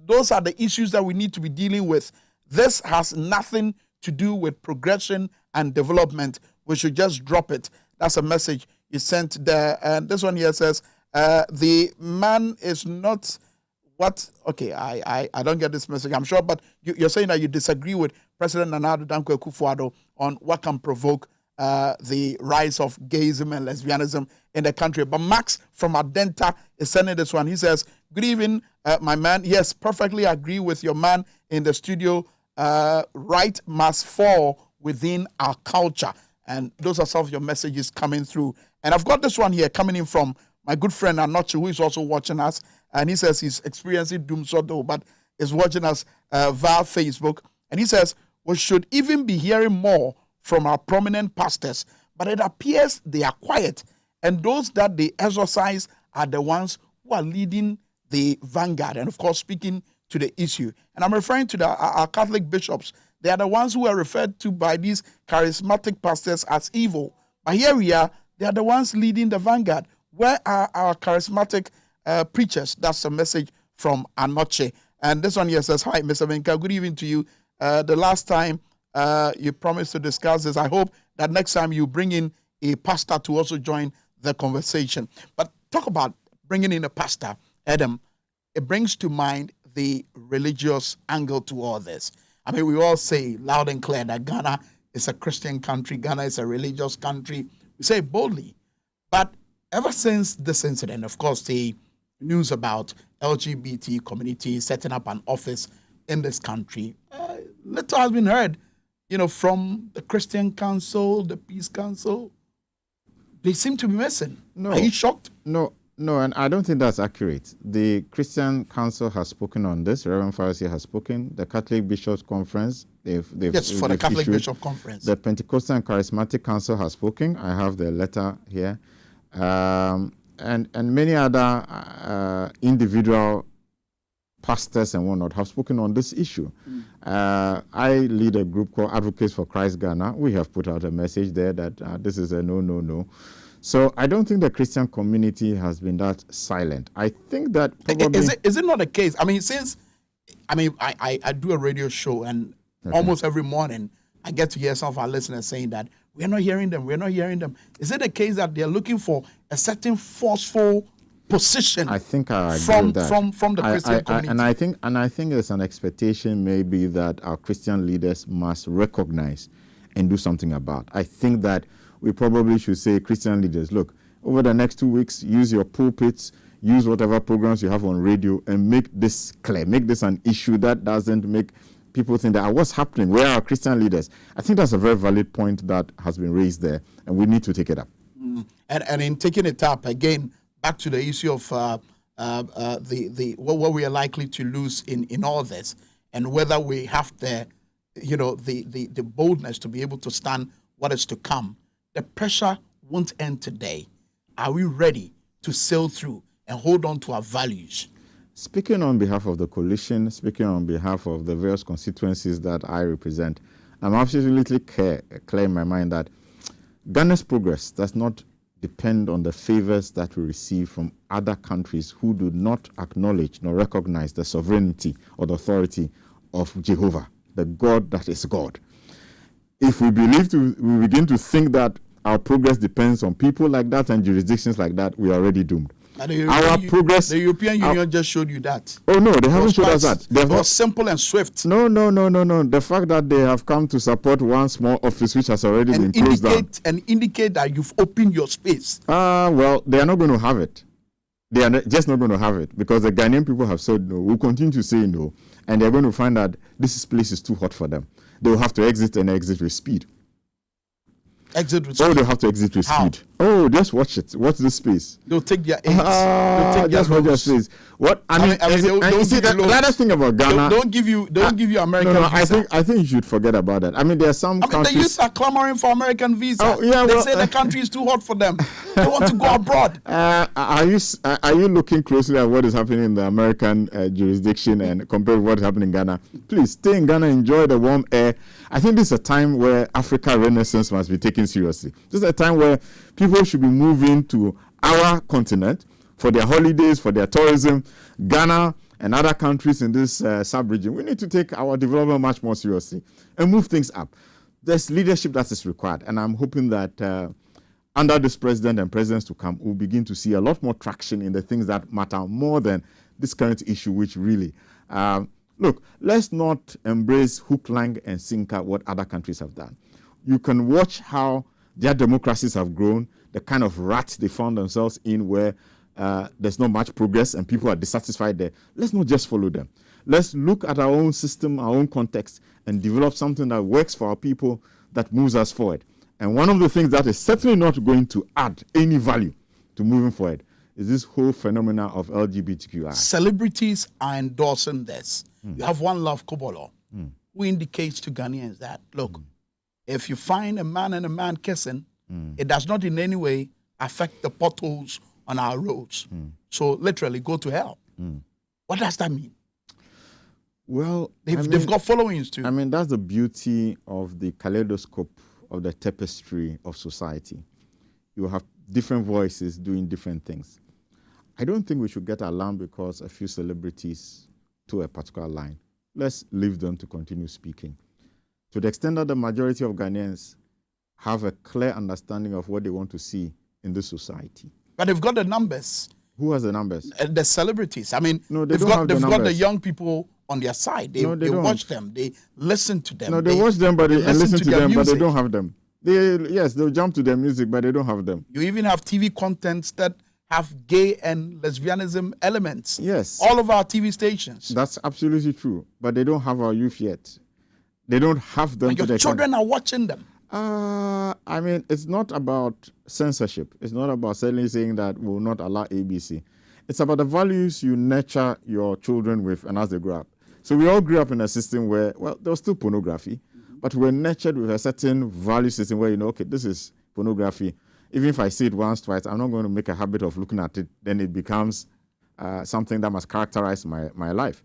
Those are the issues that we need to be dealing with. This has nothing to do with progression and development. We should just drop it. That's a message you sent there. And this one here says, the man is not what? Okay, I don't get this message, I'm sure, but you're saying that you disagree with President Nana Addo Dankwa Akufo-Addo on what can provoke the rise of gayism and lesbianism in the country. But Max from Adenta is sending this one. He says, good evening, my man. Yes, perfectly agree with your man in the studio. Right must fall within our culture. And those are some of your messages coming through. And I've got this one here coming in from my good friend Anoche, who is also watching us. And he says he's experiencing doom sodo, but is watching us via Facebook. And he says, we should even be hearing more from our prominent pastors. But it appears they are quiet. And those that they exorcise are the ones who are leading the vanguard. And, of course, speaking to the issue. And I'm referring to our Catholic bishops. They are the ones who are referred to by these charismatic pastors as evil. But here we are. They are the ones leading the vanguard. Where are our charismatic preachers? That's a message from Anoche. And this one here says, hi, Mr. Venka. Good evening to you. The last time you promised to discuss this, I hope that next time you bring in a pastor to also join the conversation. But talk about bringing in a pastor, Adam. It brings to mind the religious angle to all this. I mean, we all say loud and clear that Ghana is a Christian country. Ghana is a religious country. We say it boldly. But ever since this incident, of course, the news about LGBT community setting up an office in this country, little has been heard, from the Christian Council, the Peace Council. They seem to be missing. No. Are you shocked? No, and I don't think that's accurate. The Christian Council has spoken on this. Reverend Pharisee has spoken. The Catholic Bishops' Conference, they've the Catholic Bishop Conference. The Pentecostal and Charismatic Council has spoken. I have the letter here. And many other individual pastors and whatnot have spoken on this issue. I lead a group called Advocates for Christ Ghana. We have put out a message there that this is a no. So I don't think the Christian community has been that silent. I think that probably... Is it not the case? I mean, I do a radio show, and almost every morning I get to hear some of our listeners saying that we're not hearing them. Is it the case that they're looking for a certain forceful position? I think I agree with that. From the Christian community. And I think there's an expectation maybe that our Christian leaders must recognize and do something about. I think that we probably should say, Christian leaders, look, over the next 2 weeks, use your pulpits, use whatever programs you have on radio, and make this clear. Make this an issue that doesn't make people think that what's happening? Where are Christian leaders? I think that's a very valid point that has been raised there, and we need to take it up. And in taking it up, again, back to the issue of what we are likely to lose in all this, and whether we have the boldness to be able to stand what is to come. The pressure won't end today. Are we ready to sail through and hold on to our values? Speaking on behalf of the coalition, speaking on behalf of the various constituencies that I represent, I'm absolutely clear in my mind that Ghana's progress does not depend on the favors that we receive from other countries who do not acknowledge nor recognize the sovereignty or the authority of Jehovah, the God that is God. If we begin to think that our progress depends on people like that and jurisdictions like that, we are already doomed. The European Union just showed you that. Oh no, they haven't showed us that. It was simple and swift. No. The fact that they have come to support one small office which has already been closed down. And indicate that you've opened your space. Well, they are not going to have it. They are just not going to have it because the Ghanaian people have said no. We'll continue to say no. And they're going to find that this place is too hot for them. They will have to exit and exit with speed. Exit with speed? Oh, they'll have to exit with speed. Oh, just watch it. Watch this space. They'll take their aids. Just watch your space. What? I mean, you see, the other thing about Ghana... Don't give you American visa. I think you should forget about that. I mean, there are some countries... The youth are clamoring for American visa. Oh, yeah, they say the country is too hot for them. They want to go abroad. Are you looking closely at what is happening in the American jurisdiction and compare with what is happening in Ghana? Please stay in Ghana, enjoy the warm air. I think this is a time where Africa Renaissance must be taken seriously. This is a time where people should be moving to our continent for their holidays, for their tourism. Ghana and other countries in this sub-region, we need to take our development much more seriously and move things up. There's leadership that is required, and I'm hoping that under this president and presidents to come, we'll begin to see a lot more traction in the things that matter more than this current issue, which really... look, let's not embrace hook, line, and sinker what other countries have done. You can watch how their democracies have grown, the kind of rut they found themselves in where there's not much progress and people are dissatisfied there. Let's not just follow them. Let's look at our own system, our own context, and develop something that works for our people, that moves us forward. And one of the things that is certainly not going to add any value to moving forward is this whole phenomenon of LGBTQI. Celebrities are endorsing this. You have One Love Kobolo, who indicates to Ghanaians that, look, if you find a man and a man kissing, it does not in any way affect the potholes on our roads. So literally go to hell. What does that mean? Well, they've got followings too. I mean, that's the beauty of the kaleidoscope of the tapestry of society. You have different voices doing different things. I don't think we should get alarmed because a few celebrities to a particular line. Let's leave them to continue speaking. To the extent that the majority of Ghanaians have a clear understanding of what they want to see in this society. But they've got the numbers. Who has the numbers? The celebrities. I mean, no, they've got the young people on their side. They watch them. They listen to them. No, they watch them and listen to them, but they don't have them. They'll jump to their music, but they don't have them. You even have TV contents that have gay and lesbianism elements. Yes. All of our TV stations. That's absolutely true. But they don't have our youth yet. They don't have them. But your children are watching them. I mean, it's not about censorship. It's not about suddenly saying that we will not allow ABC. It's about the values you nurture your children with and as they grow up. So we all grew up in a system where, well, there was still pornography, but we're nurtured with a certain value system where, okay, this is pornography. Even if I see it once, twice, I'm not going to make a habit of looking at it. Then it becomes something that must characterize my life.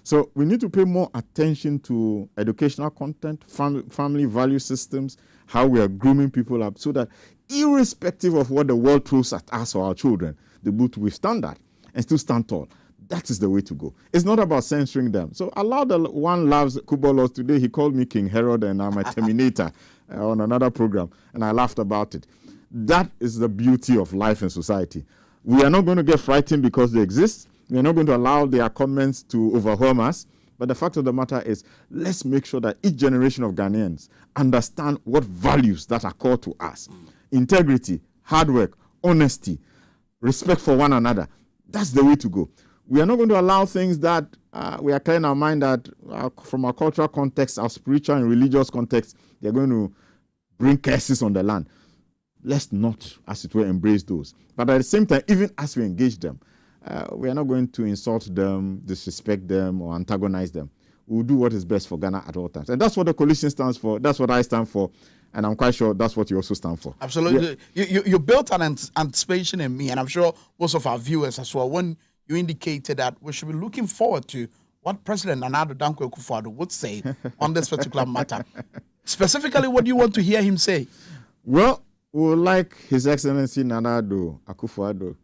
So we need to pay more attention to educational content, family value systems, how we are grooming people up so that irrespective of what the world throws at us or our children, they're able to withstand that and still stand tall. That is the way to go. It's not about censoring them. So allow the One Loves Kubolos. Today he called me King Herod and I'm a Terminator on another program, and I laughed about it. That is the beauty of life in society. We are not going to get frightened because they exist. We are not going to allow their comments to overwhelm us. But the fact of the matter is, let's make sure that each generation of Ghanaians understand what values that are core to us. Integrity, hard work, honesty, respect for one another. That's the way to go. We are not going to allow things that we are clear in our mind that from our cultural context, our spiritual and religious context, they're going to bring curses on the land. Let's not, as it were, embrace those. But at the same time, even as we engage them, we are not going to insult them, disrespect them, or antagonize them. We'll do what is best for Ghana at all times. And that's what the coalition stands for. That's what I stand for. And I'm quite sure that's what you also stand for. Absolutely. Yeah. You built an anticipation in me, and I'm sure most of our viewers as well, when you indicated that we should be looking forward to what President Nana Addo Dankwa Akufo-Addo would say on this particular matter. Specifically, what do you want to hear him say? Well, we would like His Excellency Nana Addo Akufo-Addo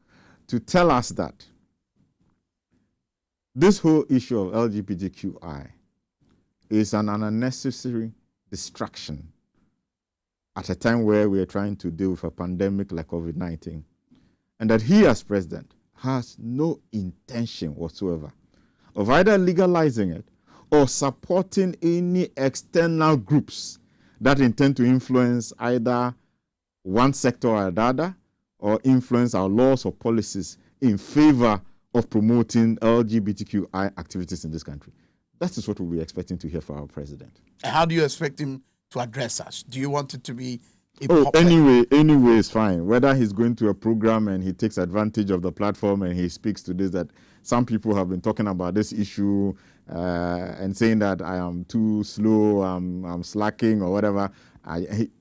to tell us that this whole issue of LGBTQI is an unnecessary distraction at a time where we are trying to deal with a pandemic like COVID-19, and that he as president has no intention whatsoever of either legalizing it or supporting any external groups that intend to influence either one sector or another, or influence our laws or policies in favor of promoting LGBTQI activities in this country. That is what we'll be expecting to hear from our president. How do you expect him to address us? Do you want it to be anyway is fine. Whether he's going to a program and he takes advantage of the platform and he speaks to this, that some people have been talking about this issue and saying that I am too slow, I'm slacking or whatever.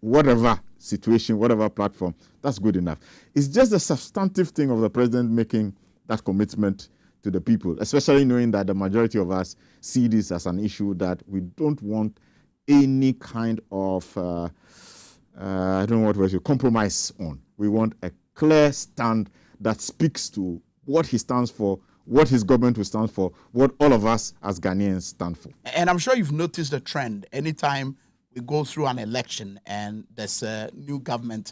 Whatever situation, whatever platform, that's good enough. It's just the substantive thing of the president making that commitment to the people, especially knowing that the majority of us see this as an issue that we don't want any kind of, I don't know what word you compromise on. We want a clear stand that speaks to what he stands for, what his government will stand for, what all of us as Ghanaians stand for. And I'm sure you've noticed the trend. Anytime we go through an election and there's a new government,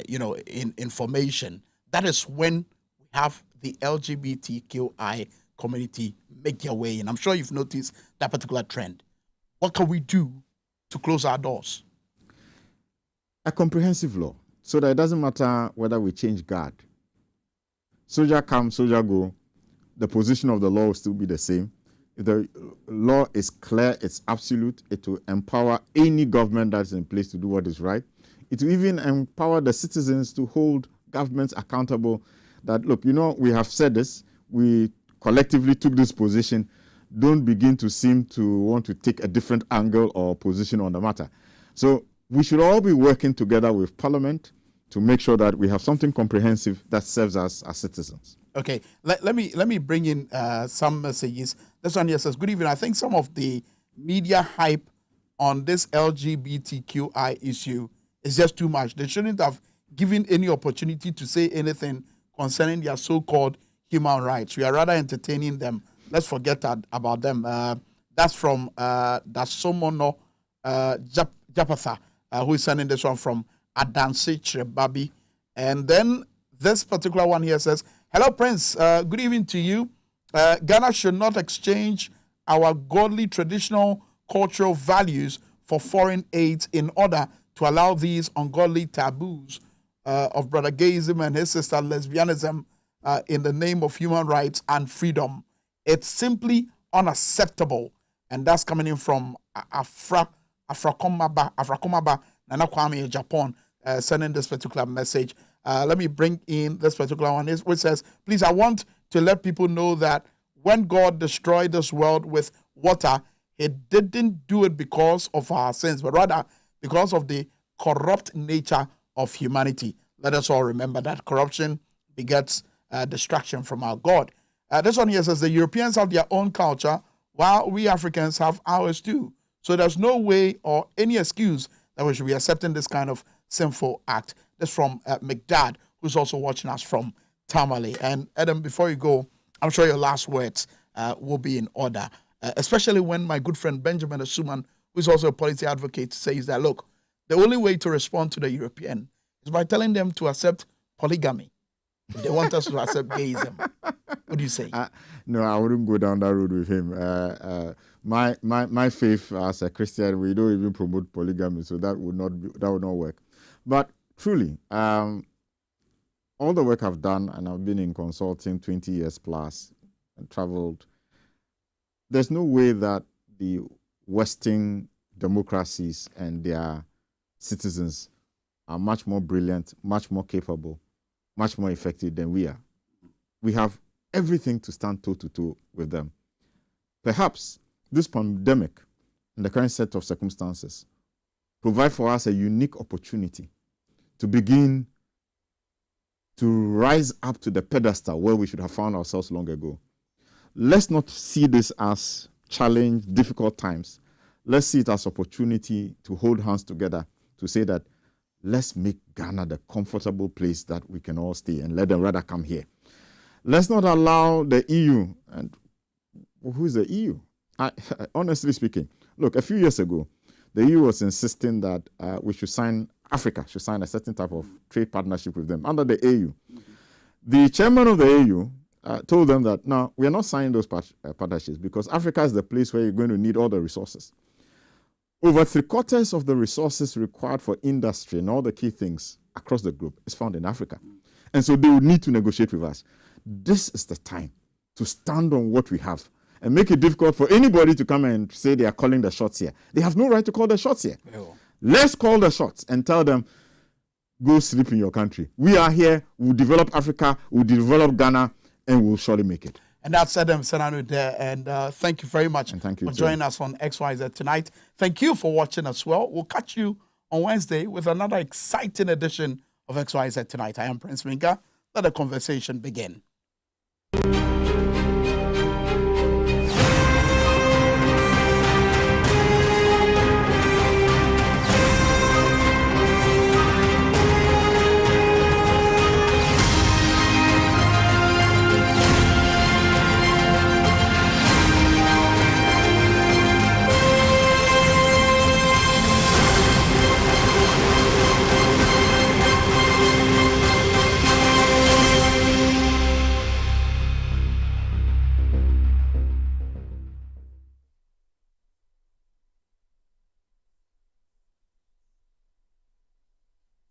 in formation, that is when we have the LGBTQI community make their way in. I'm sure you've noticed that particular trend. What can we do to close our doors? A comprehensive law, so that it doesn't matter whether we change guard. Soldier come, soldier go, the position of the law will still be the same. If the law is clear, it's absolute, it will empower any government that's in place to do what is right. It will even empower the citizens to hold governments accountable that, look, we have said this, we collectively took this position, don't begin to seem to want to take a different angle or position on the matter. So we should all be working together with Parliament to make sure that we have something comprehensive that serves us as citizens. Okay, let me bring in some messages. This one here says, good evening. I think some of the media hype on this LGBTQI issue is just too much. They shouldn't have given any opportunity to say anything concerning their so-called human rights. We are rather entertaining them. Let's forget about them. That's from Dasomono Japatha, who is sending this one from Adansi Chrebabi. And then this particular one here says, hello, Prince. Good evening to you. Ghana should not exchange our godly, traditional, cultural values for foreign aids in order to allow these ungodly taboos of brother gayism and his sister lesbianism in the name of human rights and freedom. It's simply unacceptable. And that's coming in from Afrakomaba Nana Kwame, Japan, sending this particular message. Let me bring in this particular one, which says, please, I want to let people know that when God destroyed this world with water, he didn't do it because of our sins, but rather because of the corrupt nature of humanity. Let us all remember that corruption begets destruction from our God. This one here says, the Europeans have their own culture, while we Africans have ours too. So there's no way or any excuse that we should be accepting this kind of sinful act. That's from McDad, who's also watching us from Tamale. And Adam, before you go, I'm sure your last words will be in order, especially when my good friend Benjamin Asuman, who's also a policy advocate, says that, look, the only way to respond to the European is by telling them to accept polygamy. If they want us to accept gayism. What do you say? No, I wouldn't go down that road with him. My faith as a Christian, we don't even promote polygamy, so that would not work. But truly, all the work I've done, and I've been in consulting 20 years plus and traveled, there's no way that the Western democracies and their citizens are much more brilliant, much more capable, much more effective than we are. We have everything to stand toe-to-toe with them. Perhaps this pandemic and the current set of circumstances provide for us a unique opportunity to begin to rise up to the pedestal where we should have found ourselves long ago. Let's not see this as challenge, difficult times. Let's see it as opportunity to hold hands together to say that let's make Ghana the comfortable place that we can all stay and let them rather come here. Let's not allow the EU, and who is the EU? Honestly speaking, look, a few years ago, the EU was insisting that we should sign Africa should sign a certain type of trade partnership with them under the AU. The chairman of the AU told them that, no, we are not signing those partnerships because Africa is the place where you're going to need all the resources. Over 3/4 of the resources required for industry and all the key things across the globe is found in Africa. And so they would need to negotiate with us. This is the time to stand on what we have and make it difficult for anybody to come and say they are calling the shots here. They have no right to call the shots here. Let's call the shots and tell them, go sleep in your country. We are here, we'll develop Africa, we'll develop Ghana, and we'll surely make it. And that's Adam Senano there. And thank you very much thank you for joining us on XYZ tonight. Thank you for watching as well. We'll catch you on Wednesday with another exciting edition of XYZ Tonight. I am Prince Minka. Let the conversation begin.